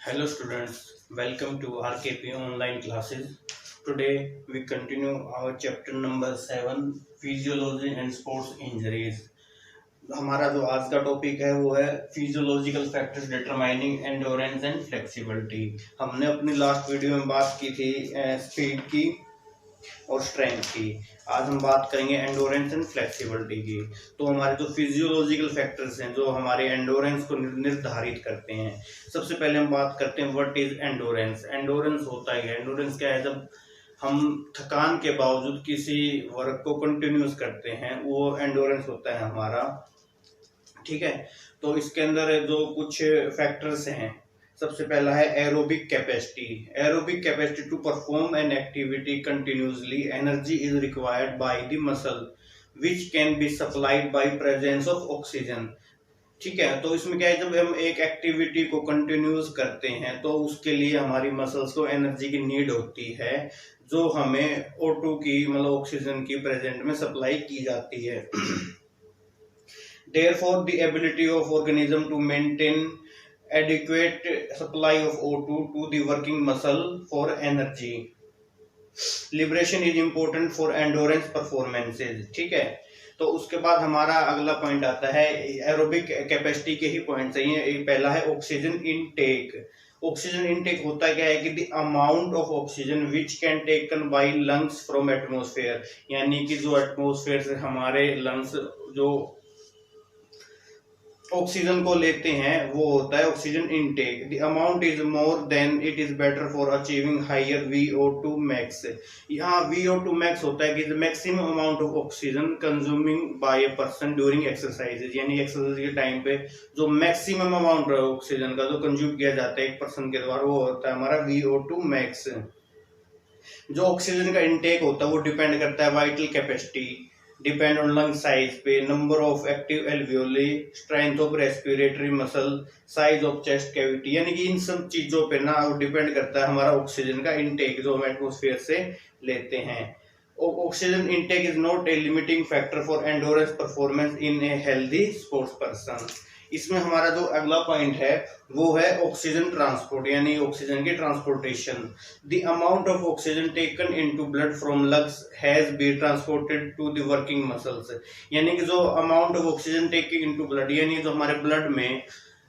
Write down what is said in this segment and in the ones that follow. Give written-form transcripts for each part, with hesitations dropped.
Hello students, welcome to RKP online classes. Today we continue our chapter number 7 Physiology and Sports Injuries. हमारा जो आज का topic है वो है physiological factors determining endurance and flexibility. हमने अपनी लास्ट वीडियो में बात की थी स्पीड की और स्ट्रेंथ की। आज हम बात करेंगे एंडोरेंस एंड फ्लेक्सिबिलिटी की। तो हमारे जो फिजियोलॉजिकल फैक्टर्स हैं जो हमारे एंडोरेंस को निर्धारित करते हैं, सबसे पहले हम बात करते हैं व्हाट इज एंडोरेंस। एंडोरेंस होता है, एंडोरेंस क्या है? जब हम थकान के बावजूद किसी वर्क को कंटिन्यूस करते हैं वो एंडोरेंस होता है हमारा। ठीक है, तो इसके अंदर जो कुछ फैक्टर्स हैं, सबसे पहला है aerobic capacity. Aerobic capacity to perform an activity continuously energy is required by the muscle which can be supplied by presence of oxygen. ठीक है, तो इसमें क्या है, जब हम एक एक्टिविटी को कंटिन्यूस करते हैं तो उसके लिए हमारी मसल्स को एनर्जी की नीड होती है जो हमें O2 की मतलब ऑक्सीजन की प्रेजेंट में सप्लाई की जाती है। Therefore, the ability of organism to maintain adequate supply of O2 to the working muscle for energy liberation is important for endurance performances। ठीक है, तो उसके बाद हमारा अगला पॉइंट आता है एरोबिक कैपेसिटी के ही पॉइंट्स हैं। ये पहला है ऑक्सीजन इनटेक। ऑक्सीजन इनटेक होता क्या है कि the amount of oxygen which can taken by lungs from atmosphere, यानी कि जो एटमॉस्फेयर से हमारे लंग्स जो ऑक्सीजन को लेते हैं वो होता है oxygen intake. The amount is more than it is better for achieving higher VO2 max. यहाँ VO2 मैक्स होता है कि the maximum amount of oxygen consuming by a person during exercise, यानी एक्सरसाइज के टाइम पे जो मैक्सिमम अमाउंट ऑक्सीजन का जो कंज्यूम किया जाता है एक पर्सन के द्वारा वो होता है हमारा VO2 मैक्स। जो ऑक्सीजन का इनटेक होता है वो डिपेंड करता है vital capacity, depend on lung size पे, number of active alveoli, strength of respiratory muscle, size of chest cavity, यानी कि इन सब चीजों पे ना वो डिपेंड करता है हमारा ऑक्सीजन का इनटेक जो हम एटमॉस्फेयर से लेते हैं। Oxygen intake is not a limiting factor for endurance performance in a healthy sports person. इसमें हमारा जो अगला पॉइंट है वो है ऑक्सीजन ट्रांसपोर्ट, यानी ऑक्सीजन की transportation. The amount of oxygen taken into blood from lungs has been transported to the working muscles, यानी कि जो amount of oxygen taking into blood, यानी जो हमारे ब्लड में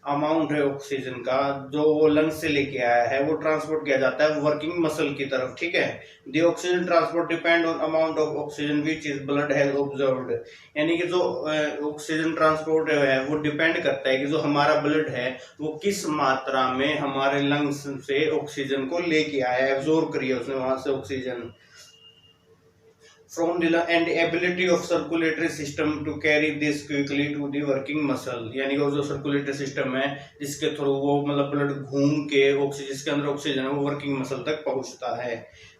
अमाउंट है ऑक्सीजन का जो वो लंग्स से लेके आया है वो ट्रांसपोर्ट किया जाता है वर्किंग मसल की तरफ। ठीक है, the oxygen transport depend on amount of oxygen which is blood has observed, यानी कि जो ऑक्सीजन ट्रांसपोर्ट है वो डिपेंड करता है कि जो हमारा ब्लड है वो किस मात्रा में हमारे लंग्स से ऑक्सीजन को लेके आया है, एब्जॉर्ब करी है उसने वहां से oxygen. From the and ability of circulatory system to carry this quickly to the working muscle, यानी वो जो सर्कुलेटरी सिस्टम है जिसके थ्रू वो मतलब ब्लड घूम के ऑक्सीजन जिसके अंदर ऑक्सीजन है वो वर्किंग मसल तक पहुंचता है।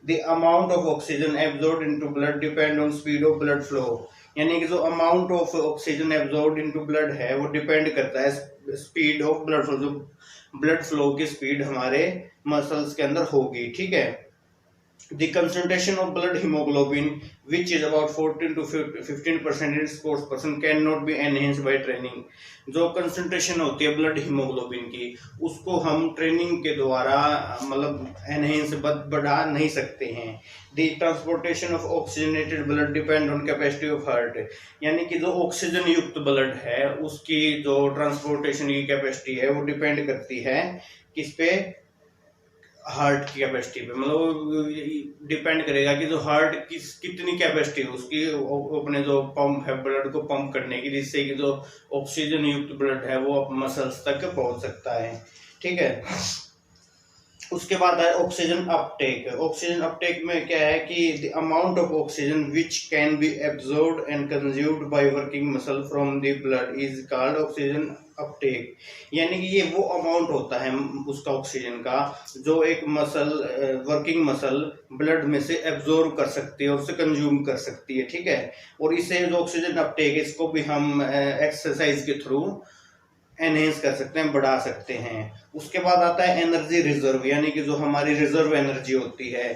The amount of oxygen absorbed into blood depend on speed of blood flow, यानी कि जो amount of oxygen absorb into blood है वो डिपेंड करता है स्पीड ऑफ ब्लड फ्लो, जो ब्लड फ्लो की स्पीड हमारे मसल्स के अंदर होगी। ठीक है, the concentration of blood hemoglobin which is about 14 to 15% in sports person cannot be enhanced by training। जो कंसंट्रेशन होती है ब्लड हीमोग्लोबिन की उसको हम ट्रेनिंग के द्वारा मतलब एनहेंस बढ़ा नहीं सकते हैं। the transportation of oxygenated blood depend on capacity of heart, यानी कि जो ऑक्सीजन युक्त ब्लड है उसकी जो ट्रांसपोर्टेशन की कैपेसिटी है वो डिपेंड करती है किस पे, हार्ट की कैपेसिटी पे, मतलब डिपेंड करेगा कि जो हार्ट की कितनी कैपेसिटी है उसकी अपने जो पंप है ब्लड को पंप करने की, जिससे कि जो ऑक्सीजन युक्त ब्लड है वो मसल्स तक पहुंच सकता है। ठीक है, उसके बाद है ऑक्सीजन अपटेक। ऑक्सीजन अपटेक में क्या है कि the amount of oxygen which can B absorbed and consumed by working muscle from the blood is called oxygen Uptake, यानी कि ये वो अमाउंट होता है उसका ऑक्सीजन का जो एक मसल वर्किंग मसल ब्लड में से एब्जॉर्ब कर सकती है और उसे कंज्यूम कर सकती है। ठीक है, और इसे जो ऑक्सीजन अपटेक इसको भी हम एक्सरसाइज के थ्रू एनहेंस कर सकते हैं, बढ़ा सकते हैं। उसके बाद आता है एनर्जी रिजर्व, यानी कि जो हमारी रिजर्व एनर्जी होती है।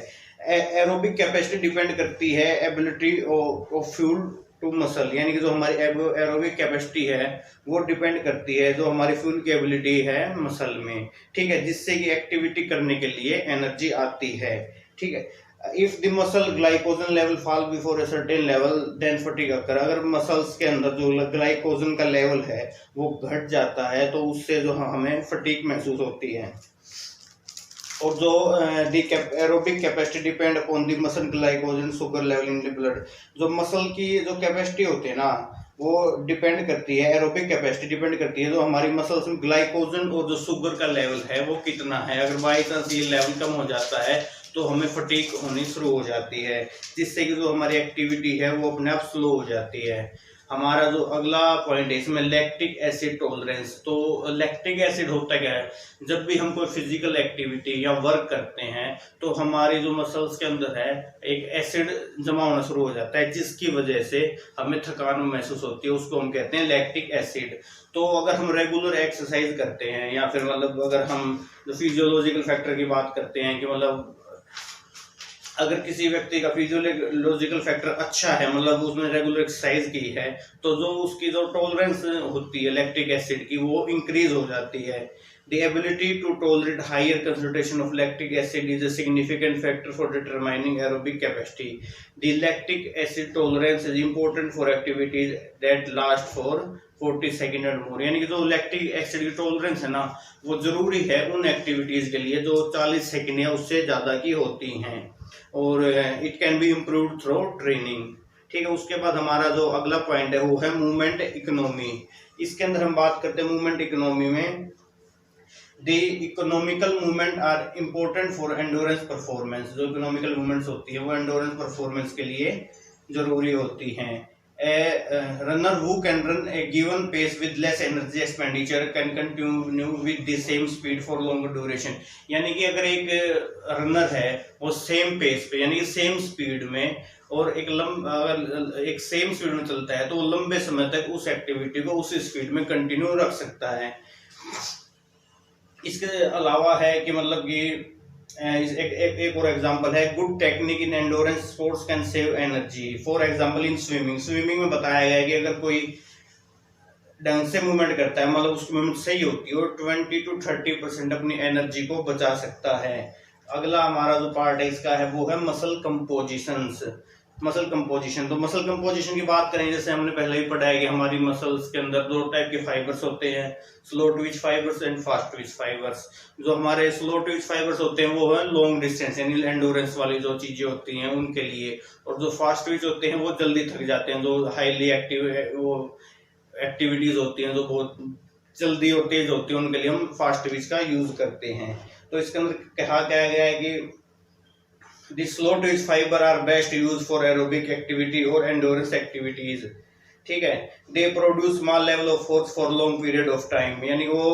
एरोबिक कैपेसिटी डिपेंड करती है ability of fuel to muscle, यानी कि जो हमारी एरोबिक कैपेसिटी है वो डिपेंड करती है जो हमारी फ्यूल की एबिलिटी है मसल में, ठीक है, जिससे कि एक्टिविटी करने के लिए एनर्जी आती है, ठीक है। If the muscle glycogen level fall before a certain level then fatigue occur, अगर मसल्स के अंदर जो ग्लाइकोजन का लेवल है वो घट जाता है तो उससे जो हमें फटीग महसूस होती है। और जो aerobic capacity depend upon the muscle glycogen sugar level in the blood, जो मसल की जो कैपेसिटी होती है ना वो डिपेंड करती है, एरोबिक कैपेसिटी डिपेंड करती है जो हमारी मसल्स में ग्लाइकोजन और जो शुगर का लेवल है वो कितना है। अगर बाई चांस ये लेवल कम हो जाता है तो हमें फटीग होनी शुरू हो जाती है, जिससे कि जो हमारी एक्टिविटी है वो अपने आप स्लो हो जाती है। हमारा जो अगला पॉइंट है इसमें लैक्टिक एसिड टॉलरेंस। तो लैक्टिक एसिड होता क्या है, जब भी हम कोई फिजिकल एक्टिविटी या वर्क करते हैं तो हमारे जो मसल्स के अंदर है एक एसिड जमा होना शुरू हो जाता है जिसकी वजह से हमें थकान महसूस होती है, उसको हम कहते हैं लैक्टिक एसिड। तो अगर हम रेगुलर एक्सरसाइज करते हैं या फिर मतलब अगर हम जो फिजियोलॉजिकल फैक्टर की बात करते हैं कि मतलब अगर किसी व्यक्ति का फिजियोलॉजिकल फैक्टर अच्छा है, मतलब उसने रेगुलर एक्सरसाइज की है, तो जो उसकी जो टॉलरेंस होती है लैक्टिक एसिड की वो इंक्रीज हो जाती है। The ability to tolerate higher concentration of lactic acid is a significant factor for determining aerobic capacity. The lactic acid tolerance is important for activities that last for 40 second और मोर, यानी कि जो lactic acid की tolerance है ना वो जरूरी है उन एक्टिविटीज के लिए जो 40 सेकेंड या उससे ज्यादा की होती हैं, और it can be improved through training, ठीक है। उसके बाद हमारा जो अगला पॉइंट है वो है मूवमेंट इकोनॉमी। इसके अंदर हम बात करते हैं मूवमेंट इकोनॉमी में The economical movement are important for endurance performance। जो इकोनॉमिकल मूवमेंट्स होती है वो एंडोरेंस परफॉर्मेंस के लिए जरूरी होती हैं। A runner who can run a given pace with less energy expenditure can continue with the same speed for longer duration। यानी कि अगर एक रनर है वो सेम पेस पे यानी कि सेम स्पीड में और एक सेम स्पीड में चलता है तो वो लंबे समय तक उस एक्टिविटी को उसी स्पीड में कंटिन्यू रख सकता है। इसके अलावा है कि मतलब कि एक और एग्जांपल है, good technique in endurance sports can save energy. For example in swimming में बताया गया है कि अगर कोई ढंग से मूवमेंट करता है, मतलब उसकी मूवमेंट सही होती है और 20 to 30% अपनी एनर्जी को बचा सकता है। अगला हमारा जो पार्ट है इसका है वो है मसल कंपोजिशंस। मसल कंपोजिशन, तो मसल कंपोजिशन की बात करें जैसे हमने पहले ही पढ़ा है कि हमारी मसल्स के अंदर दो टाइप के फाइबर्स होते हैं, slow Twitch fibres and fast Twitch fibres. जो हमारे स्लो ट्विच फाइबर्स होते हैं वो है लॉन्ग डिस्टेंस यानी एंडोरेंस वाली जो चीजें होती हैं उनके लिए, और जो फास्ट ट्विच होते हैं वो जल्दी थक जाते हैं, जो हाईली एक्टिव वो एक्टिविटीज होती हैं जो बहुत जल्दी और तेज होती है उनके लिए हम फास्ट ट्विच का यूज करते हैं। तो इसके अंदर कहा गया है कि The slow twitch fiber are best used for aerobic activity or endurance activities, ठीक है। They produce small level of force for long period of time, यानी वो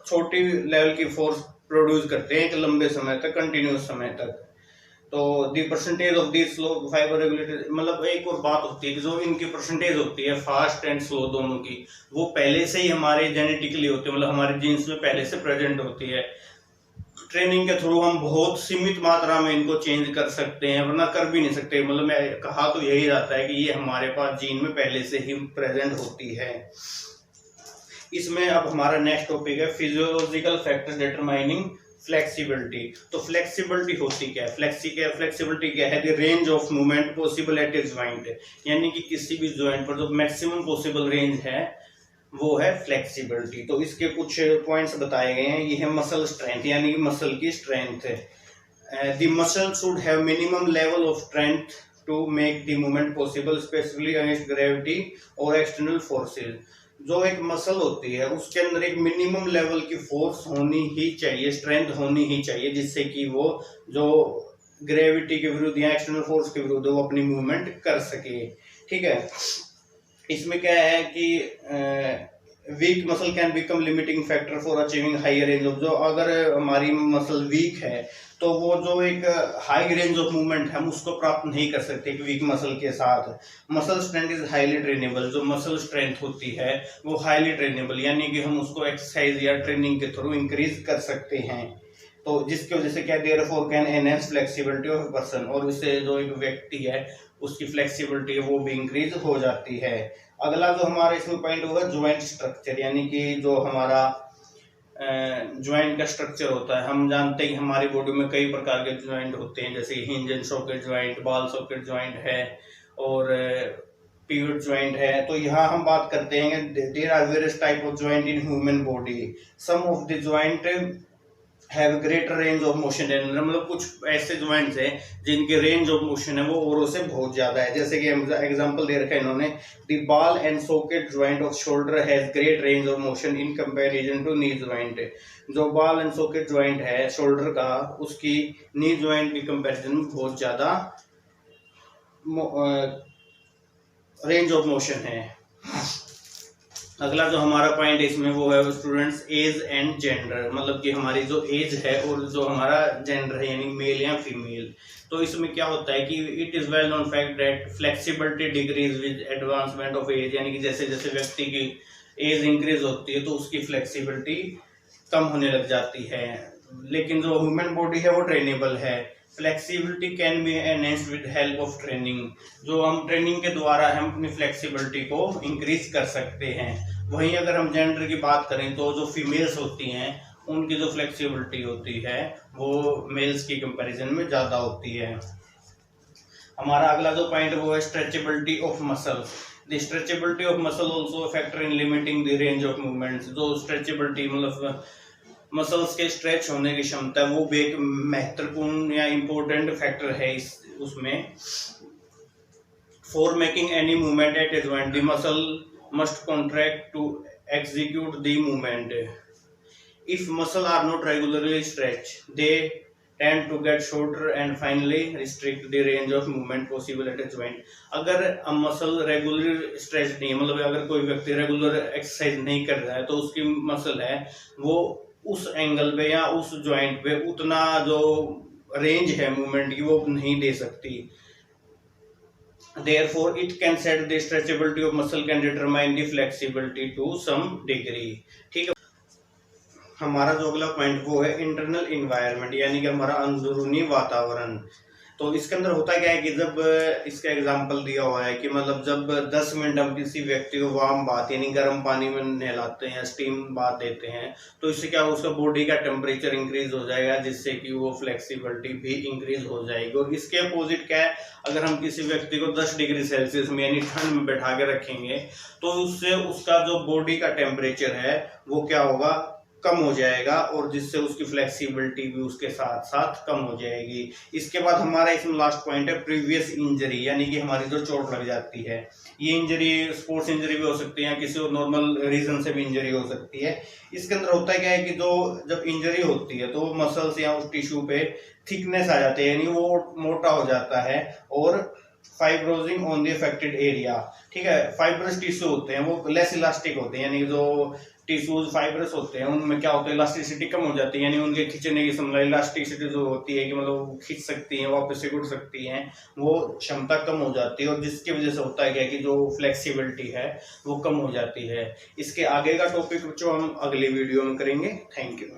छोटी लेवल की फोर्स प्रोड्यूस करते हैं एक लंबे समय तक, कंटिन्यूस समय तक। तो the percentage of these slow fiber regulated, मतलब एक और बात होती है कि जो इनकी परसेंटेज होती है फास्ट एंड स्लो दोनों की वो पहले से ही हमारे जेनेटिकली होती है, मतलब हमारे जीन्स में पहले से प्रेजेंट होती है। ट्रेनिंग के थ्रू हम बहुत सीमित मात्रा में इनको चेंज कर सकते हैं, वरना कर भी नहीं सकते। मतलब मैं कहा तो यही जाता है कि ये हमारे पास जीन में पहले से ही प्रेजेंट होती है। इसमें अब हमारा नेक्स्ट टॉपिक है फिजियोलॉजिकल फैक्टर्स डिटरमाइनिंग फ्लेक्सिबिलिटी। तो फ्लेक्सिबिलिटी होती क्या है? फ्लेक्सिबिलिटी क्या है? The range of movement possible at a joint, यानी कि किसी भी जॉइंट पर जो मैक्सिमम पॉसिबल रेंज है वो है फ्लेक्सिबिलिटी। तो इसके कुछ पॉइंट्स बताए गए हैं। ये है मसल स्ट्रेंथ, यानी कि मसल की स्ट्रेंथ है। The muscle should have minimum level of strength to make the movement possible specially against gravity और एक्सटर्नल फोर्सेज। जो एक मसल होती है उसके अंदर एक मिनिमम लेवल की फोर्स होनी ही चाहिए, स्ट्रेंथ होनी ही चाहिए, जिससे कि वो जो ग्रेविटी के विरुद्ध या एक्सटर्नल फोर्स के विरुद्ध वो अपनी मूवमेंट कर सके, ठीक है। इसमें क्या है कि weak muscle can become limiting factor for achieving higher range of, जो अगर हमारी मसल वीक है तो वो जो एक हाई रेंज ऑफ मूवमेंट हम उसको प्राप्त नहीं कर सकते एक वीक मसल के साथ। Muscle strength is highly trainable, जो मसल स्ट्रेंथ होती है वो हाईली ट्रेनेबल, यानी कि हम उसको एक्सरसाइज या ट्रेनिंग के थ्रू इंक्रीज कर सकते हैं। तो जिसकी वजह से क्या therefore can enhance flexibility of person, और उससे जो एक व्यक्ति है उसकी फ्लेक्सिबिलिटी वो भी इंक्रीज हो जाती है। अगला जो हमारा इसमें पॉइंट होगा ज्वाइंट स्ट्रक्चर, यानी कि जो हमारा ज्वाइंट का स्ट्रक्चर होता है। हम जानते हैं कि हमारी बॉडी में कई प्रकार के ज्वाइंट होते हैं, जैसे hinge and socket joint, ball socket joint है और पिवट ज्वाइंट है। तो यहाँ हम बात करते हैं there are various type of joint in human body, some of the joint have greater range of motion, मतलब कुछ ऐसे ज्वाइंट्स हैं जिनके रेंज ऑफ मोशन है वो औरों से बहुत ज्यादा है। जैसे कि एग्जांपल दे रखा है इन्होंने, the ball and socket joint of shoulder has great range of motion in comparison to knee joint. जो बॉल एंड सॉकेट ज्वाइंट है शोल्डर का, उसकी नी ज्वाइंट की कंपैरिजन में बहुत ज्यादा रेंज ऑफ मोशन है। अगला जो हमारा पॉइंट इसमें वो है स्टूडेंट्स एज एंड जेंडर, मतलब कि हमारी जो एज है और जो हमारा जेंडर है यानी मेल या फीमेल। तो इसमें क्या होता है कि it is well known fact that flexibility decrease with advancement of age, यानी कि जैसे जैसे व्यक्ति की एज इंक्रीज होती है तो उसकी फ्लेक्सिबिलिटी कम होने लग जाती है। लेकिन जो ह्यूमन बॉडी है वो ट्रेनेबल है। Flexibility can be enhanced with help of training, जो हम ट्रेनिंग के द्वारा हम अपनी फ्लेक्सिबिलिटी को इंक्रीज कर सकते हैं। वहीं अगर हम जेंडर की बात करें तो जो फीमेल्स होती हैं उनकी जो फ्लेक्सिबिलिटी होती है वो मेल्स की कंपैरिजन में ज़्यादा होती है। हमारा अगला जो पॉइंट वो है stretchability of muscles. The stretchability of muscle also factor in limiting the range of movements. जो स्ट्रेचेबिलिटी मतलब मसल्स के स्ट्रेच होने की क्षमता वो भी एक महत्वपूर्ण या इम्पोर्टेंट फैक्टर है उसमें। For making any movement at a joint the muscle must contract to execute the movement. If muscle are not regularly stretch they tend to get shorter and finally restrict the range of movement possible at a joint। अगर muscle regular stretch नहीं, मतलब अगर कोई व्यक्ति regular exercise नहीं कर रहा है तो उसकी मसल है वो उस एंगल पे या उस जॉइंट पे उतना जो रेंज है मूवमेंट की वो नहीं दे सकती। Therefore, it can set the stretchability of muscle can determine the flexibility to some degree। ठीक है। हमारा जो अगला पॉइंट वो है इंटरनल इन्वायरमेंट, यानी कि हमारा अंदरूनी वातावरण। तो इसके अंदर होता क्या है कि जब इसका एग्जांपल दिया हुआ है कि मतलब जब 10 मिनट हम किसी व्यक्ति को वार्म बाथ यानी गर्म पानी में नहलाते हैं, स्टीम बाथ देते हैं, तो इससे क्या उसका बॉडी का टेम्परेचर इंक्रीज हो जाएगा, जिससे कि वो फ्लेक्सिबिलिटी भी इंक्रीज हो जाएगी। और इसके अपोजिट क्या है, अगर हम किसी व्यक्ति को 10 डिग्री सेल्सियस में यानी ठंड में बैठा के रखेंगे तो उससे उसका जो बॉडी का टेम्परेचर है वो क्या होगा, कम हो जाएगा, और जिससे उसकी फ्लेक्सिबिलिटी भी उसके साथ साथ कम हो जाएगी। इसके बाद हमारा इसमें लास्ट पॉइंट है प्रीवियस इंजरी, यानी कि हमारी जो चोट लग जाती है। ये इंजरी स्पोर्ट्स इंजरी भी हो सकती है या किसी और नॉर्मल रीजन से भी इंजरी हो सकती है। इसके अंदर होता है क्या है कि जो जब इंजरी होती है तो मसल्स या उस टिश्यू पे थिकनेस आ जाती है, यानी वो मोटा हो जाता है, और फाइब्रोजिंग ऑन द अफेक्टेड एरिया। ठीक है, फाइब्रस टिश्यू होते हैं वो लेस इलास्टिक होते हैं, यानी जो टिश्यूज फाइब्रस होते हैं उनमें क्या होता है इलास्टिसिटी कम हो जाती है, यानी उनके खींचने की क्षमता इलास्टिसिटी जो होती है कि मतलब खींच सकती है वापस से उठ सकती हैं, वो क्षमता कम हो जाती है, और जिसकी वजह से होता है क्या कि जो फ्लेक्सिबिलिटी है वो कम हो जाती है। इसके आगे का टॉपिक जो हम अगली वीडियो में करेंगे। Thank you.